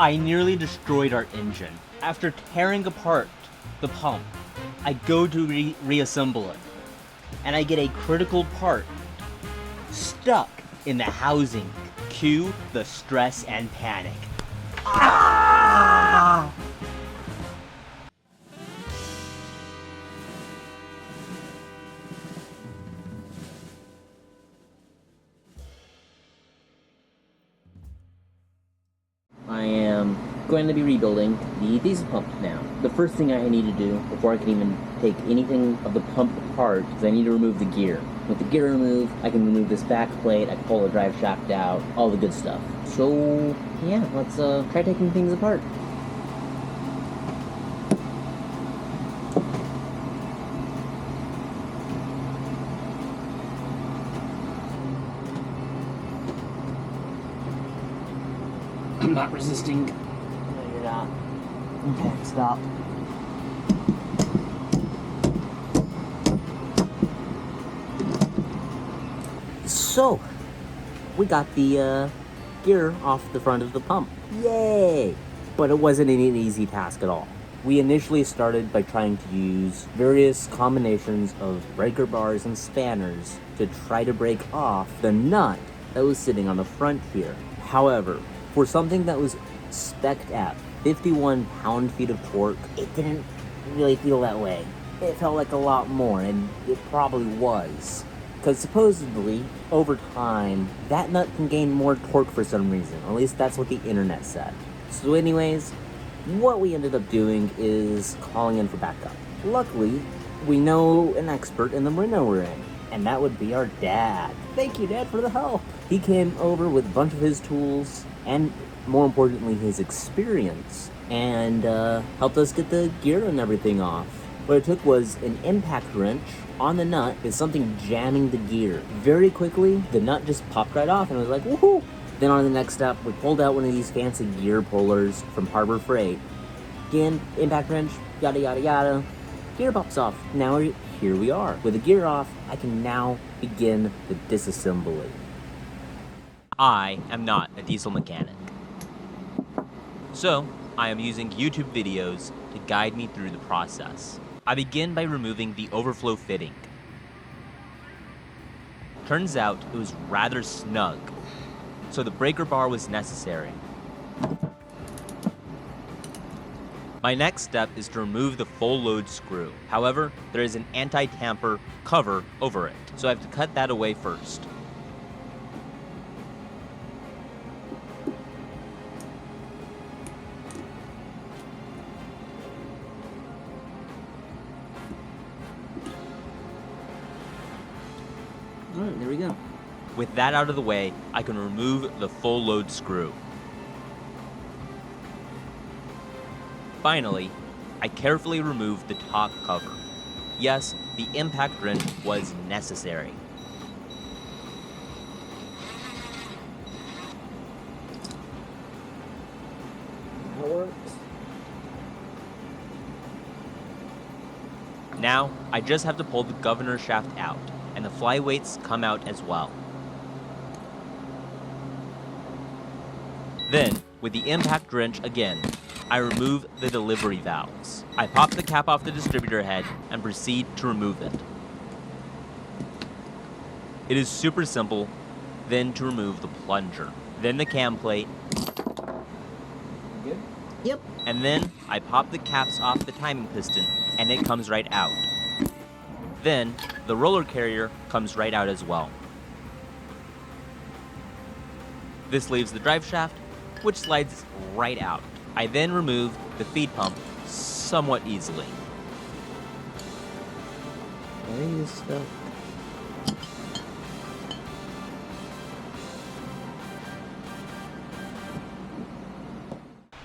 I nearly destroyed our engine. After tearing apart the pump, I go to reassemble it, and I get a critical part stuck in the housing. Cue the stress and panic. Ah! I am going to be rebuilding the diesel pump now. The first thing I need to do before I can even take anything of the pump apart is I need to remove the gear. With the gear removed, I can remove this back plate, I can pull the drive shaft out, all the good stuff. So, yeah, let's try taking things apart. I'm not resisting. No, you're not. Okay, stop. So, we got the gear off the front of the pump. Yay! But it wasn't an easy task at all. We initially started by trying to use various combinations of breaker bars and spanners to try to break off the nut that was sitting on the front here. However, for something that was spec'd at 51 pound-feet of torque, it didn't really feel that way. It felt like a lot more, and it probably was. Because supposedly, over time, that nut can gain more torque for some reason. At least that's what the internet said. So anyways, what we ended up doing is calling in for backup. Luckily, we know an expert in the marina we're in, and that would be our dad. Thank you, Dad, for the help. He came over with a bunch of his tools, and more importantly, his experience, and helped us get the gear and everything off. What it took was an impact wrench on the nut with something jamming the gear. Very quickly, the nut just popped right off, and I was like, woohoo! Then on the next step, we pulled out one of these fancy gear pullers from Harbor Freight. Again, impact wrench, yada yada yada. Gear pops off. Now here we are. With the gear off, I can now begin the disassembly. I am not a diesel mechanic. So, I am using YouTube videos to guide me through the process. I begin by removing the overflow fitting. Turns out it was rather snug, so the breaker bar was necessary. My next step is to remove the full load screw. However, there is an anti-tamper cover over it, so I have to cut that away first. Alright, there we go. With that out of the way, I can remove the full load screw. Finally, I carefully remove the top cover. Yes, the impact wrench was necessary. That works. Now, I just have to pull the governor shaft out, and the flyweights come out as well. Then, with the impact wrench again, I remove the delivery valves. I pop the cap off the distributor head and proceed to remove it. It is super simple. Then to remove the plunger. Then the cam plate. Good? Yep. And then I pop the caps off the timing piston and it comes right out. Then the roller carrier comes right out as well. This leaves the drive shaft, which slides right out. I then remove the feed pump somewhat easily. There you stuck.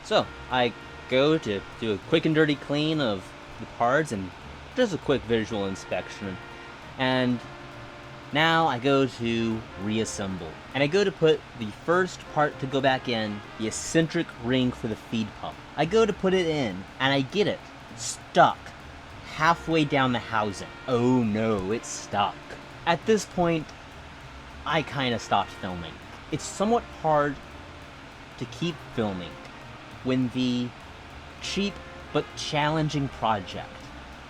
So, I go to do a quick and dirty clean of the parts and just a quick visual inspection. And now I go to reassemble. And I go to put the first part to go back in, the eccentric ring for the feed pump. I go to put it in, and I get it stuck halfway down the housing. Oh no, it's stuck. At this point, I kind of stopped filming. It's somewhat hard to keep filming when the cheap but challenging project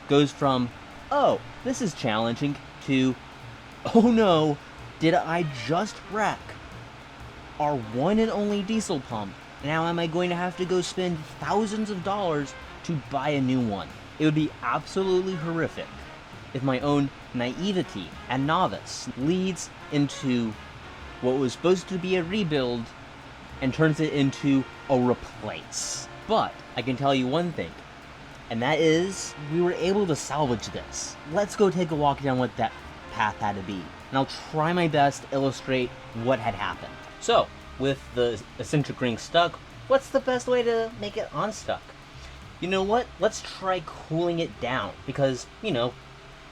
goes from, oh, this is challenging, to, oh no, did I just wreck our one and only diesel pump? Now am I going to have to go spend thousands of dollars to buy a new one? It would be absolutely horrific if my own naivety and novice leads into what was supposed to be a rebuild and turns it into a replace. But I can tell you one thing, and that is we were able to salvage this. Let's go take a walk down what that path had to be, and I'll try my best to illustrate what had happened. So, with the eccentric ring stuck, what's the best way to make it unstuck? You know what? Let's try cooling it down, because, you know,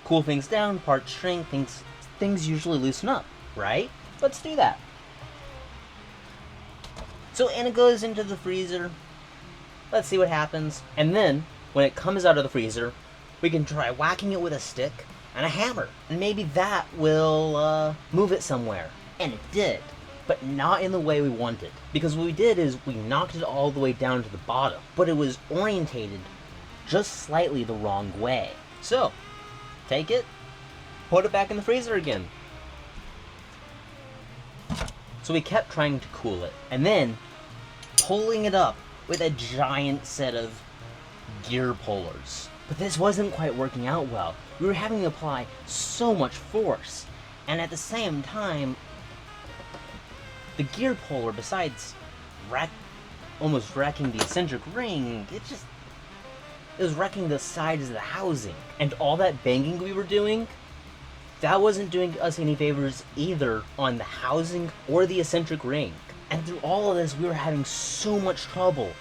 cool things down, parts shrink, things usually loosen up, right? Let's do that. So Anna goes into the freezer. Let's see what happens. And then, when it comes out of the freezer, we can try whacking it with a stick and a hammer. And maybe that will move it somewhere. And it did. But not in the way we wanted. Because what we did is we knocked it all the way down to the bottom. But it was orientated just slightly the wrong way. So, take it, put it back in the freezer again. So we kept trying to cool it. And then, pulling it up with a giant set of gear pullers. But this wasn't quite working out well. We were having to apply so much force. And at the same time, the gear puller, besides almost wrecking the eccentric ring, it was wrecking the sides of the housing. And all that banging we were doing, that wasn't doing us any favors either on the housing or the eccentric ring. And through all of this, we were having so much trouble.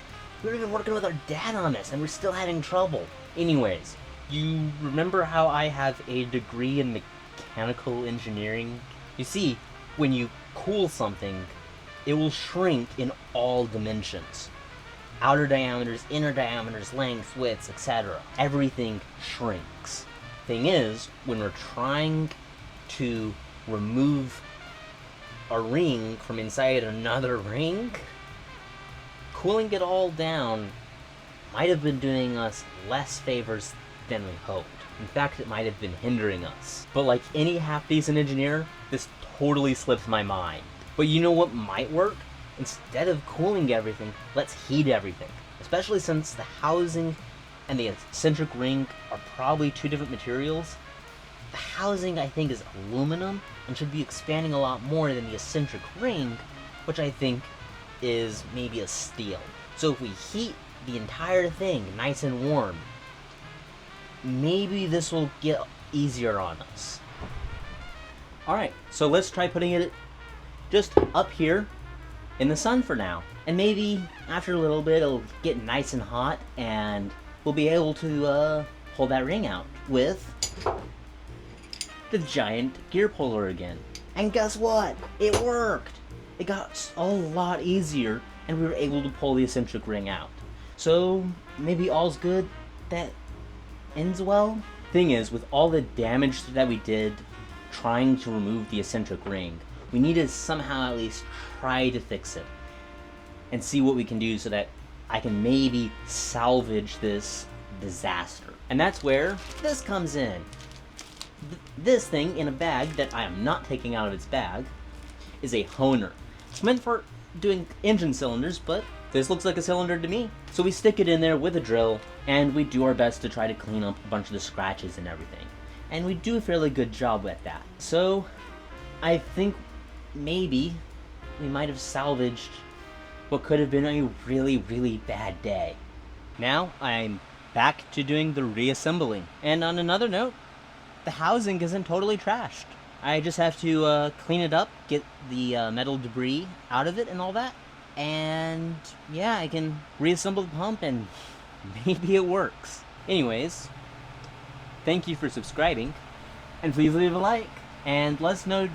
We were even working with our dad on this, and we're still having trouble. Anyways, you remember how I have a degree in mechanical engineering? You see, when you cool something, it will shrink in all dimensions. Outer diameters, inner diameters, lengths, widths, etc. Everything shrinks. Thing is, when we're trying to remove a ring from inside another ring, cooling it all down might have been doing us less favors than we hoped. In fact, it might have been hindering us. But like any half-decent engineer, this totally slipped my mind. But you know what might work? Instead of cooling everything, let's heat everything. Especially since the housing and the eccentric ring are probably two different materials. The housing, I think, is aluminum and should be expanding a lot more than the eccentric ring, which I think is maybe a steel. So if we heat the entire thing nice and warm, maybe this will get easier on us. Alright, so let's try putting it just up here in the sun for now. And maybe after a little bit it'll get nice and hot and we'll be able to pull that ring out with the giant gear puller again. And guess what? It worked! It got a lot easier and we were able to pull the eccentric ring out. So maybe all's good that ends well? Thing is, with all the damage that we did trying to remove the eccentric ring, we need to somehow at least try to fix it and see what we can do so that I can maybe salvage this disaster. And that's where this comes in. This thing in a bag that I am not taking out of its bag is a honer. It's meant for doing engine cylinders, but this looks like a cylinder to me. So we stick it in there with a drill, and we do our best to try to clean up a bunch of the scratches and everything. And we do a fairly good job at that. So I think maybe we might have salvaged what could have been a really, really bad day. Now I'm back to doing the reassembling. And on another note, the housing isn't totally trashed. I just have to clean it up, get the metal debris out of it and all that. And yeah, I can reassemble the pump and maybe it works. Anyways, thank you for subscribing, and please leave a like, and let us know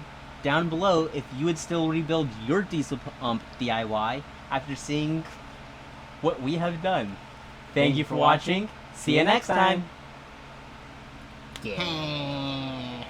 down below if you would still rebuild your diesel pump DIY after seeing what we have done. Thank you for watching. See you next time. Yeah.